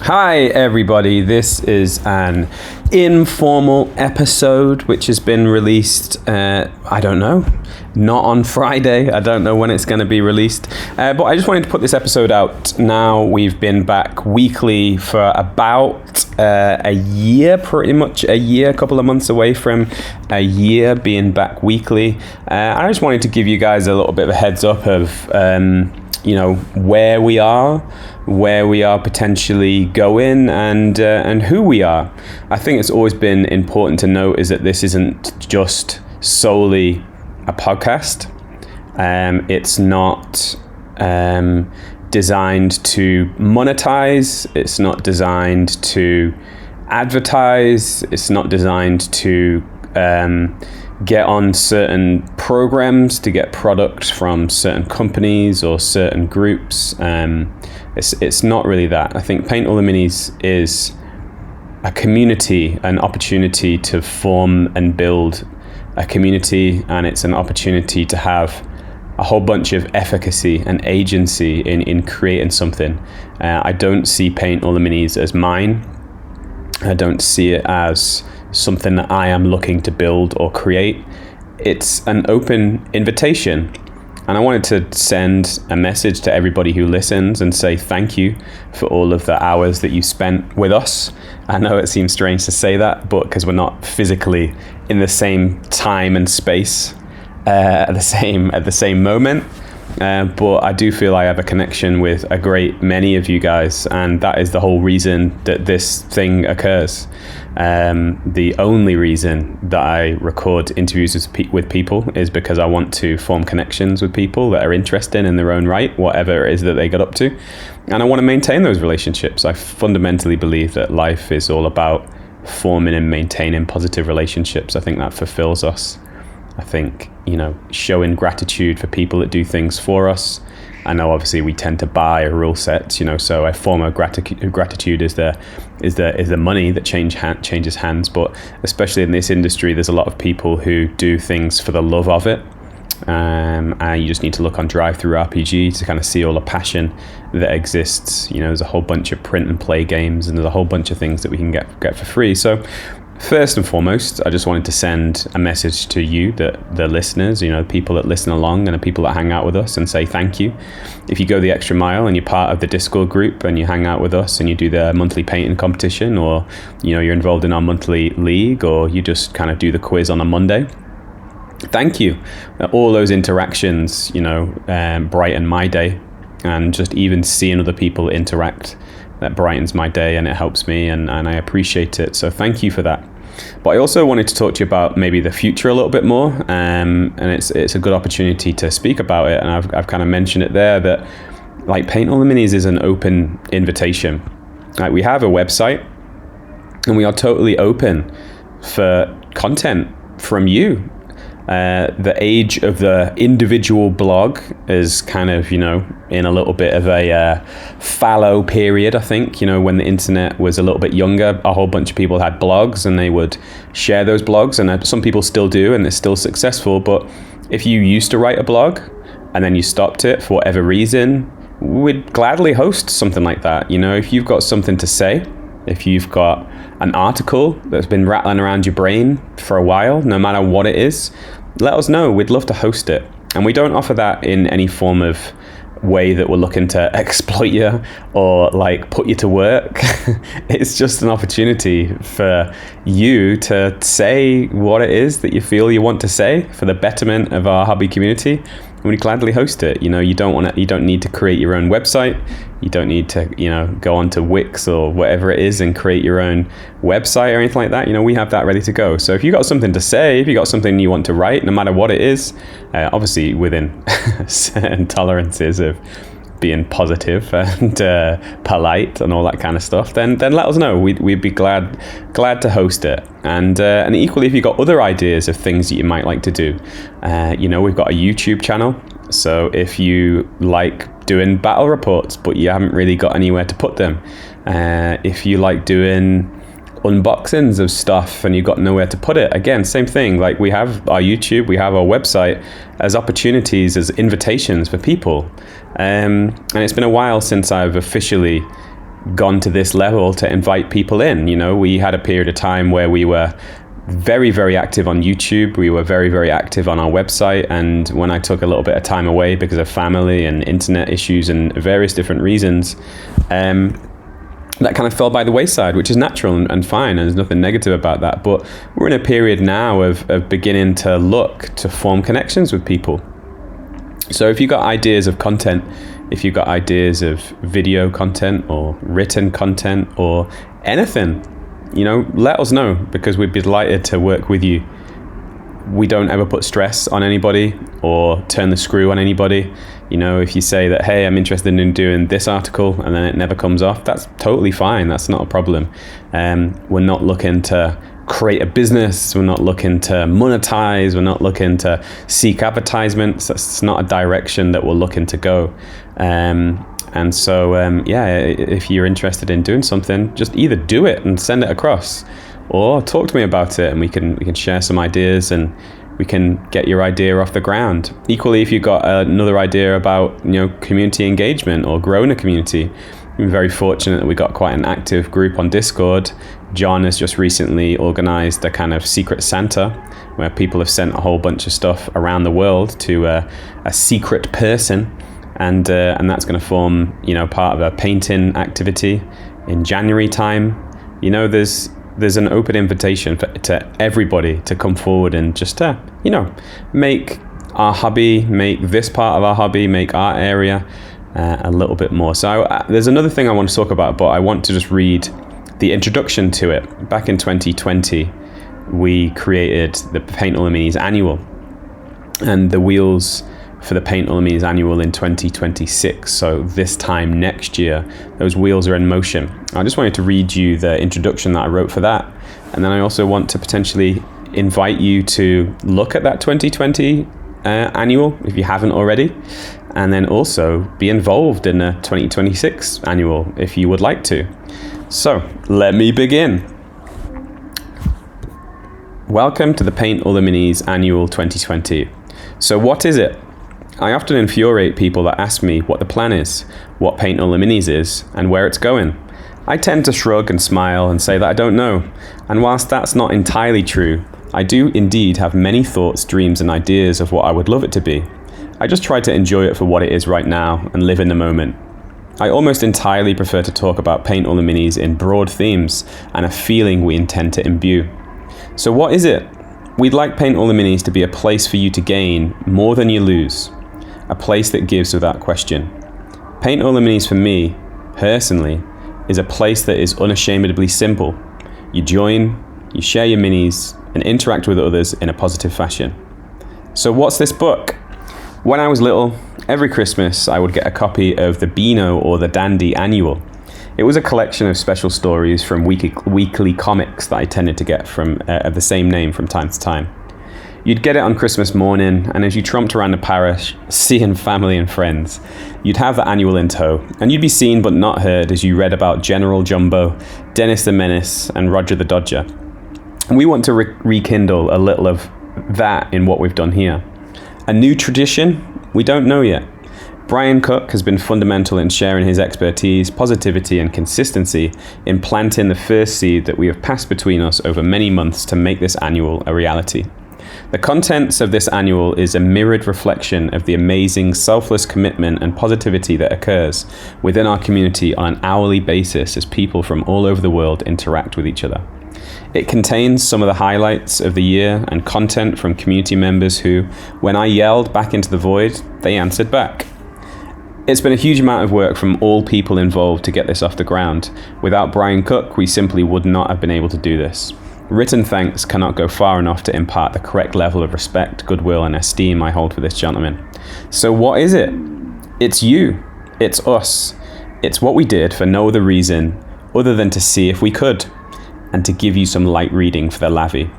Hi everybody, this is an informal episode which has been released, I don't know, not on Friday. I don't know when it's going to be released, but I just wanted to put this episode out now. We've been back weekly for about a year, pretty much a year, a couple of months away from a year being back weekly. I just wanted to give you guys a little bit of a heads up of where we are potentially going, and who we are. I think it's always been important to note is that this isn't just solely a podcast. It's not designed to monetize. It's not designed to advertise. It's not designed to get on certain programs to get products from certain companies or certain groups. It's not really that. I think Paint All the Minis is a community, an opportunity to form and build a community, and it's an opportunity to have a whole bunch of efficacy and agency in creating something. I don't see Paint All the Minis as mine. I don't see it as something that I am looking to build or create. It's an open invitation. And I wanted to send a message to everybody who listens and say thank you for all of the hours that you spent with us. I know it seems strange to say that, but because we're not physically in the same time and space at the same moment. But I do feel I have a connection with a great many of you guys, and that is the whole reason that this thing occurs. The only reason that I record interviews with people is because I want to form connections with people that are interested in their own right, whatever it is that they got up to. And I want to maintain those relationships. I fundamentally believe that life is all about forming and maintaining positive relationships. I think that fulfills us. I think, showing gratitude for people that do things for us. I know obviously we tend to buy rule sets, so a form of gratitude is the money that changes hands. But especially in this industry, there's a lot of people who do things for the love of it. And you just need to look on Drive-Thru RPG to kind of see all the passion that exists. There's a whole bunch of print and play games, and there's a whole bunch of things that we can get for free. So first and foremost, I just wanted to send a message to you, the listeners, the people that listen along and the people that hang out with us, and say thank you. If you go the extra mile and you're part of the Discord group and you hang out with us and you do the monthly painting competition, or you're involved in our monthly league, or you just kind of do the quiz on a Monday, thank you. All those interactions, brighten my day, and just even seeing other people interact, that brightens my day and it helps me, and I appreciate it. So thank you for that. But I also wanted to talk to you about maybe the future a little bit more, and it's a good opportunity to speak about it. And I've kind of mentioned it there that like Paint All the Minis is an open invitation. Like, we have a website and we are totally open for content from you. The age of the individual blog is kind of, in a little bit of a fallow period, I think. When the internet was a little bit younger, a whole bunch of people had blogs and they would share those blogs, and some people still do, and they're still successful. But if you used to write a blog and then you stopped it for whatever reason, we'd gladly host something like that. If you've got something to say, if you've got an article that's been rattling around your brain for a while, no matter what it is, let us know. We'd love to host it. And we don't offer that in any form of way that we're looking to exploit you or like put you to work. It's just an opportunity for you to say what it is that you feel you want to say for the betterment of our hobby community. We'd gladly host it. You don't need to create your own website. You don't need to, go onto Wix or whatever it is and create your own website or anything like that. We have that ready to go. So if you got something to say, if you got something you want to write, no matter what it is, obviously within certain tolerances of being positive and polite and all that kind of stuff, then let us know. We'd be glad to host it. And equally, if you've got other ideas of things that you might like to do, we've got a YouTube channel. So if you like doing battle reports, but you haven't really got anywhere to put them, if you like doing unboxings of stuff and you've got nowhere to put it, again, same thing. Like, we have our YouTube, we have our website as opportunities, as invitations for people. And it's been a while since I've officially gone to this level to invite people in. You know, we had a period of time where we were very, very active on YouTube. We were very, very active on our website. And when I took a little bit of time away because of family and internet issues and various different reasons, that kind of fell by the wayside, which is natural and fine, and there's nothing negative about that. But we're in a period now of beginning to look to form connections with people. So if you've got ideas of content, if you've got ideas of video content or written content or anything, you know, let us know, because we'd be delighted to work with you. We don't ever put stress on anybody or turn the screw on anybody. You know, if you say that, hey, I'm interested in doing this article, and then it never comes off, that's totally fine. That's not a problem. We're not looking to create a business. We're not looking to monetize. We're not looking to seek advertisements. That's not a direction that we're looking to go. And so, if you're interested in doing something, just either do it and send it across, or talk to me about it, and we can share some ideas, and we can get your idea off the ground. Equally, if you've got another idea about, you know, community engagement or growing a community, I'm very fortunate that we got quite an active group on Discord. John has just recently organized a kind of secret Santa, where people have sent a whole bunch of stuff around the world to a secret person, and that's going to form, you know, part of a painting activity in January time. You know, there's an open invitation to everybody to come forward and just you know, make our hobby, make this part of our hobby, make our area a little bit more. So there's another thing I want to talk about, but I want to just read the introduction to it. Back in 2020, we created the Paint All the Minis Annual, and the wheels for the Paint All the Minis Annual in 2026. So this time next year, those wheels are in motion. I just wanted to read you the introduction that I wrote for that. And then I also want to potentially invite you to look at that 2020 annual if you haven't already. And then also be involved in the 2026 annual if you would like to. So let me begin. Welcome to the Paint All the Minis Annual 2020. So what is it? I often infuriate people that ask me what the plan is, what Paint All the Minis is, and where it's going. I tend to shrug and smile and say that I don't know. And whilst that's not entirely true, I do indeed have many thoughts, dreams, and ideas of what I would love it to be. I just try to enjoy it for what it is right now and live in the moment. I almost entirely prefer to talk about Paint All the Minis in broad themes and a feeling we intend to imbue. So what is it? We'd like Paint All the Minis to be a place for you to gain more than you lose. A place that gives without question. Paint All the Minis for me, personally, is a place that is unashamedly simple. You join, you share your minis, and interact with others in a positive fashion. So what's this book? When I was little, every Christmas I would get a copy of the Beano or the Dandy Annual. It was a collection of special stories from weekly comics that I tended to get from of the same name from time to time. You'd get it on Christmas morning, and as you tromped around the parish, seeing family and friends, you'd have the annual in tow, and you'd be seen but not heard as you read about General Jumbo, Dennis the Menace, and Roger the Dodger. And we want to rekindle a little of that in what we've done here. A new tradition? We don't know yet. Brian Cook has been fundamental in sharing his expertise, positivity, and consistency in planting the first seed that we have passed between us over many months to make this annual a reality. The contents of this annual is a mirrored reflection of the amazing selfless commitment and positivity that occurs within our community on an hourly basis as people from all over the world interact with each other. It contains some of the highlights of the year and content from community members who, when I yelled back into the void, they answered back. It's been a huge amount of work from all people involved to get this off the ground. Without Brian Cook, we simply would not have been able to do this. Written thanks cannot go far enough to impart the correct level of respect, goodwill, and esteem I hold for this gentleman. So what is it? It's you. It's us. It's what we did for no other reason other than to see if we could, and to give you some light reading for the Lavi.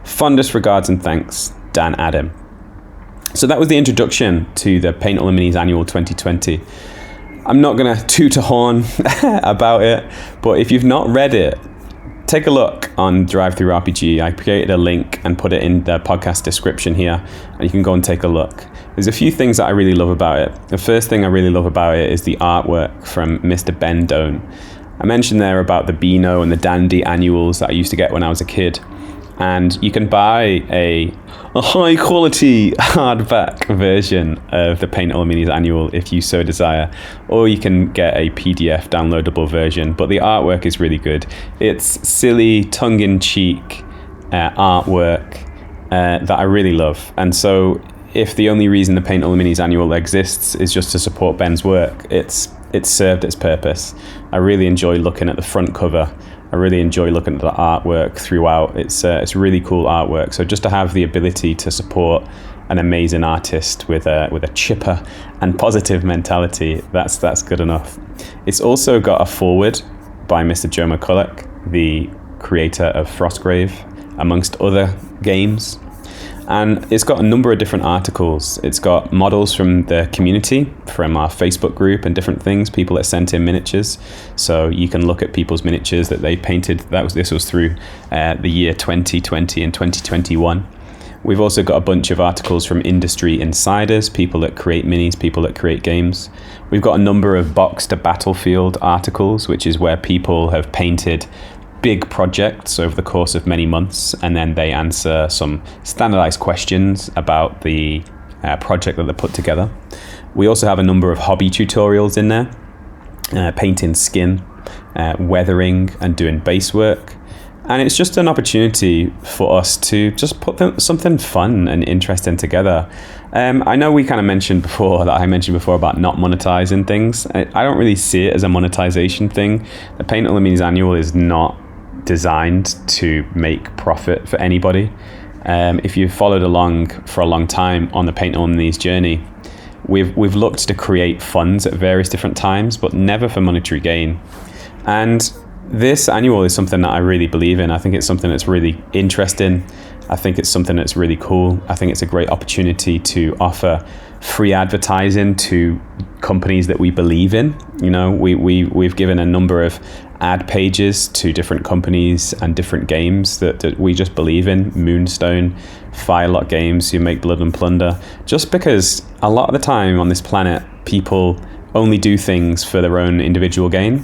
Fondest regards and thanks, Dan Adam. So that was the introduction to the Paint All the Minis Annual 2020. I'm not going to toot a horn about it, but if you've not read it, take a look on Drive-Thru RPG. I created a link and put it in the podcast description here, and you can go and take a look. There's a few things that I really love about it. The first thing I really love about it is the artwork from Mr. Ben Doan. I mentioned there about the Beano and the Dandy annuals that I used to get when I was a kid. And you can buy a high quality hardback version of the Paint All the Minis annual if you so desire, or you can get a PDF downloadable version. But the artwork is really good. It's silly, tongue-in-cheek artwork that I really love. And so if the only reason the Paint All the Minis annual exists is just to support Ben's work, it's served its purpose. I really enjoy looking at the front cover. I really enjoy looking at the artwork throughout. It's really cool artwork. So just to have the ability to support an amazing artist with a chipper and positive mentality, that's good enough. It's also got a foreword by Mr. Joe McCulloch, the creator of Frostgrave, amongst other games. And it's got a number of different articles. It's got models from the community, from our Facebook group and different things, people that sent in miniatures. So you can look at people's miniatures that they painted. This was through the year 2020 and 2021. We've also got a bunch of articles from industry insiders, people that create minis, people that create games. We've got a number of Box to Battlefield articles, which is where people have painted big projects over the course of many months, and then they answer some standardized questions about the project that they put together. We also have a number of hobby tutorials in there, painting skin, weathering, and doing base work. And it's just an opportunity for us to just put something fun and interesting together. I know I mentioned before about not monetizing things. I don't really see it as a monetization thing. The Paint All the Minis annual is not designed to make profit for anybody. If you've followed along for a long time on the Paint All the Minis journey, we've looked to create funds at various different times, but never for monetary gain. And this annual is something that I really believe in. I think it's something that's really interesting. I think it's something that's really cool. I think it's a great opportunity to offer free advertising to companies that we believe in. You know, we've given a number of ad pages to different companies and different games that we just believe in. Moonstone, Firelock Games, who make Blood and Plunder. Just because a lot of the time on this planet, people only do things for their own individual gain.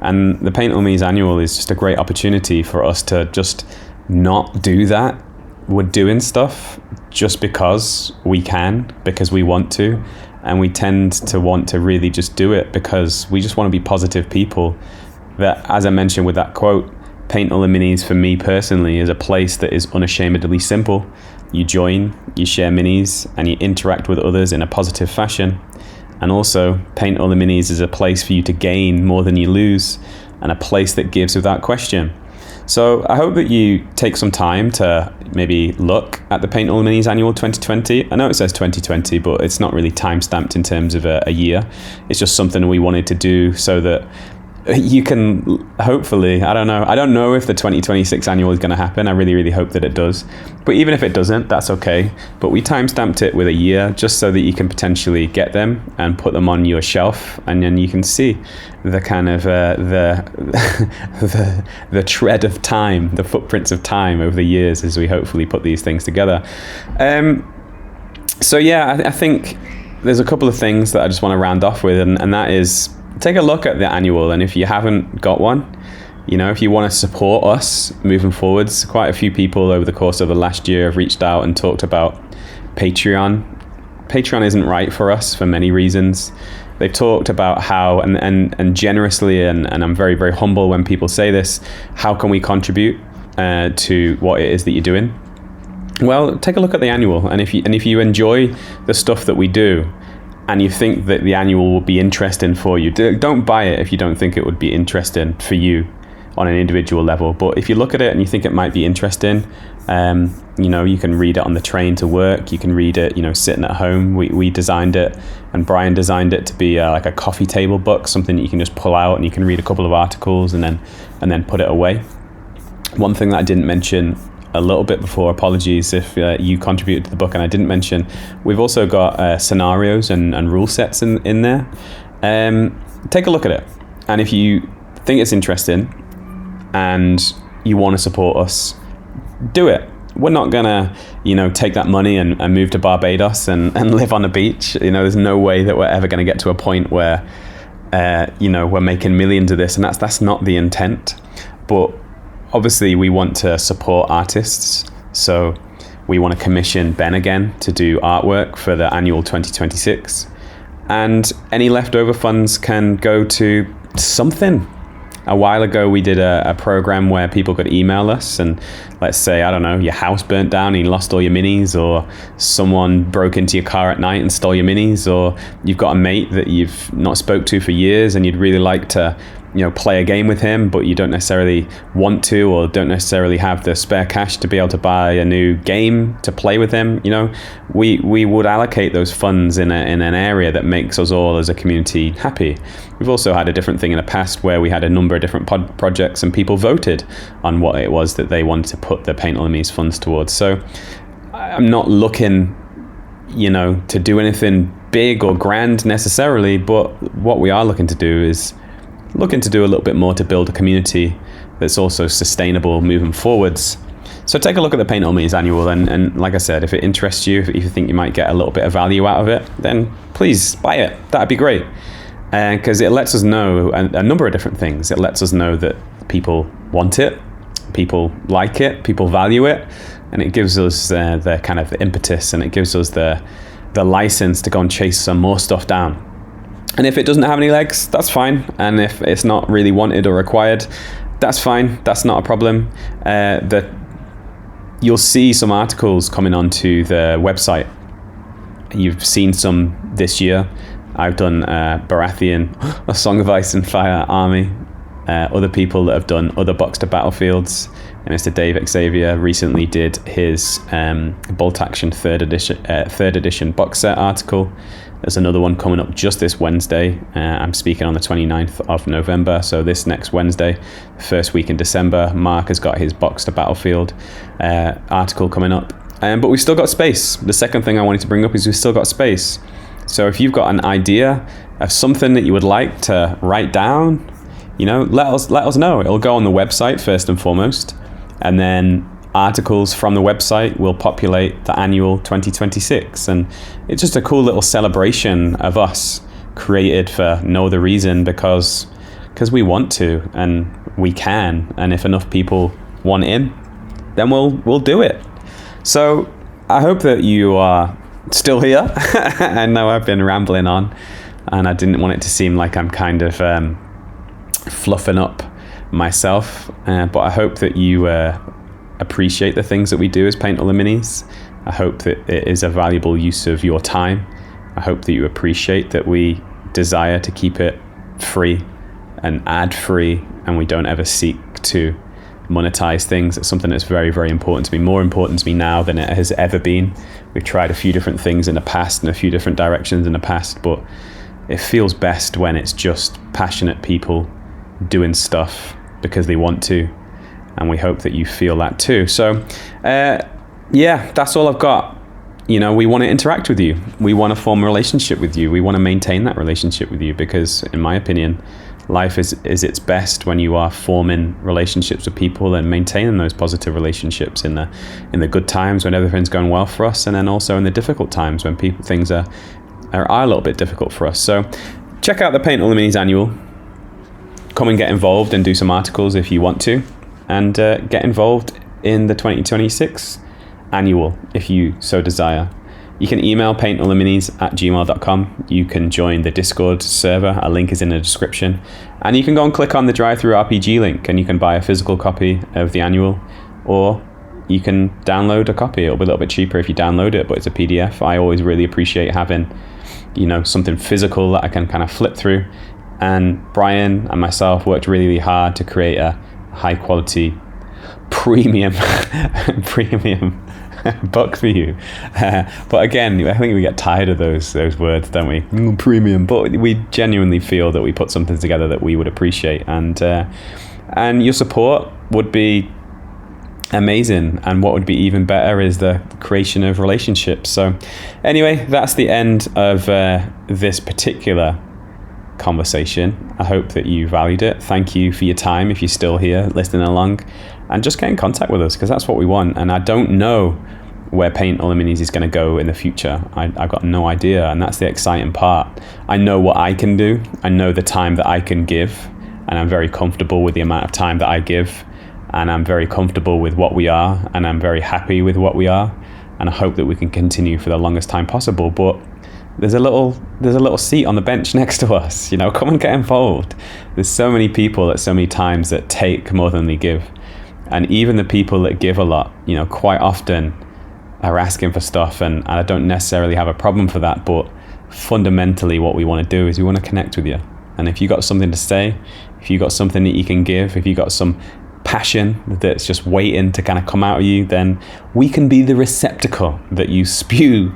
And the Paint All Minis annual is just a great opportunity for us to just not do that. We're doing stuff just because we can, because we want to, and we tend to want to really just do it because we just want to be positive people. That, as I mentioned with that quote, Paint All the Minis for me personally is a place that is unashamedly simple. You join, you share minis, and you interact with others in a positive fashion. And also, Paint All the Minis is a place for you to gain more than you lose, and a place that gives without question. So I hope that you take some time to maybe look at the Paint All the Minis annual 2020. I know it says 2020, but it's not really time stamped in terms of a year. It's just something we wanted to do so that you can hopefully, I don't know if the 2026 annual is going to happen. I really, really hope that it does. But even if it doesn't, that's okay. But we timestamped it with a year just so that you can potentially get them and put them on your shelf, and then you can see the kind of the tread of time, the footprints of time over the years as we hopefully put these things together. So yeah, I think there's a couple of things that I just want to round off with, and that is, take a look at the annual, and if you haven't got one, you know, if you want to support us moving forwards, quite a few people over the course of the last year have reached out and talked about Patreon. Patreon isn't right for us for many reasons. They've talked about how, and generously, and I'm very, very humble when people say this, how can we contribute to what it is that you're doing? Well, take a look at the annual, and if you enjoy the stuff that we do, and you think that the annual will be interesting for you, don't buy it if you don't think it would be interesting for you on an individual level. But if you look at it and you think it might be interesting, you know, you can read it on the train to work. You can read it, you know, sitting at home. We designed it, and Brian designed it to be like a coffee table book, something that you can just pull out and you can read a couple of articles and then put it away. One thing that I didn't mention a little bit before, apologies if you contributed to the book and I didn't mention, we've also got scenarios and rule sets in there. Take a look at it, and if you think it's interesting and you want to support us, do it. We're not gonna, you know, take that money and move to Barbados and live on the beach. You know, there's no way that we're ever gonna get to a point where we're making millions of this, and that's not the intent. But obviously we want to support artists, so we want to commission Ben again to do artwork for the annual 2026, and any leftover funds can go to something. A while ago, we did a program where people could email us, and let's say, I don't know, your house burnt down and you lost all your minis, or someone broke into your car at night and stole your minis, or you've got a mate that you've not spoke to for years and you'd really like to play a game with him, but you don't necessarily want to, or don't necessarily have the spare cash to be able to buy a new game to play with him. We would allocate those funds in an area that makes us all as a community happy. We've also had a different thing in the past where we had a number of different projects and people voted on what it was that they wanted to put the Paint Enemies funds towards. So I'm not looking to do anything big or grand necessarily, but what we are looking to do is looking to do a little bit more to build a community that's also sustainable moving forwards. So take a look at the Paint Enemies Annual, and like I said, if it interests you, if you think you might get a little bit of value out of it, then please buy it. That'd be great, because it lets us know a number of different things. It lets us know that people want it, people like it, people value it, and it gives us the kind of impetus, and it gives us the license to go and chase some more stuff down. And if it doesn't have any legs, that's fine. And if it's not really wanted or required, that's fine. That's not a problem. You'll see some articles coming onto the website. You've seen some this year. I've done Baratheon, A Song of Ice and Fire Army. Other people that have done other Box to Battlefields. And Mr. Dave Xavier recently did his Bolt Action third edition box set article. There's another one coming up just this Wednesday. I'm speaking on the 29th of November, so this next Wednesday, the first week in December, Mark has got his Box to Battlefield article coming up. But we've still got space. The second thing I wanted to bring up is we've still got space. So if you've got an idea of something that you would like to write down, let us know. It'll go on the website first and foremost, and then articles from the website will populate the annual 2026, and it's just a cool little celebration of us, created for no other reason because we want to and we can, and if enough people want in, then we'll do it. So I hope that you are still here. I know I've been rambling on, and I didn't want it to seem like I'm kind of fluffing up myself, but I hope that you appreciate the things that we do as Paint Enemies. I hope that it is a valuable use of your time. I hope that you appreciate that we desire to keep it free and ad free, and we don't ever seek to monetize things. It's something that's very, very important to me, more important to me now than it has ever been. We've tried a few different things in the past and a few different directions in the past, but it feels best when it's just passionate people doing stuff because they want to. And we hope that you feel that too. So, that's all I've got. We want to interact with you. We want to form a relationship with you. We want to maintain that relationship with you because, in my opinion, life is its best when you are forming relationships with people and maintaining those positive relationships in the good times when everything's going well for us, and then also in the difficult times when things are a little bit difficult for us. So, check out the Paint Enemies Annual. Come and get involved and do some articles if you want to. And get involved in the 2026 annual if you so desire. You can email paintenemies@gmail.com. You can join the Discord server. A link is in the description. And you can go and click on the Drive-Thru RPG link, and you can buy a physical copy of the annual, or you can download a copy. It'll be a little bit cheaper if you download it, but it's a PDF. I always really appreciate having something physical that I can kind of flip through. And Brian and myself worked really hard to create a high quality premium book for you, but again, I think we get tired of those words, don't we? Premium. But we genuinely feel that we put something together that we would appreciate, and your support would be amazing. And what would be even better is the creation of relationships. So anyway, that's the end of this particular conversation. I hope that you valued it. Thank you for your time if you're still here listening along, and just get in contact with us because that's what we want. And I don't know where Paint Illuminis is going to go in the future. I've got no idea, and that's the exciting part. I know what I can do. I know the time that I can give, and I'm very comfortable with the amount of time that I give, and I'm very comfortable with what we are, and I'm very happy with what we are, and I hope that we can continue for the longest time possible. But there's a little seat on the bench next to us. Come and get involved. There's so many people at so many times that take more than they give. And even the people that give a lot, quite often are asking for stuff, and I don't necessarily have a problem for that, but fundamentally what we want to do is we want to connect with you. And if you got something to say, if you got something that you can give, if you got some passion that's just waiting to kind of come out of you, then we can be the receptacle that you spew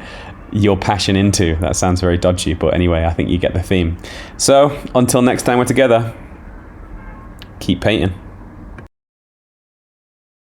your passion into. That sounds very dodgy, but anyway, I think you get the theme. So until next time we're together, keep painting.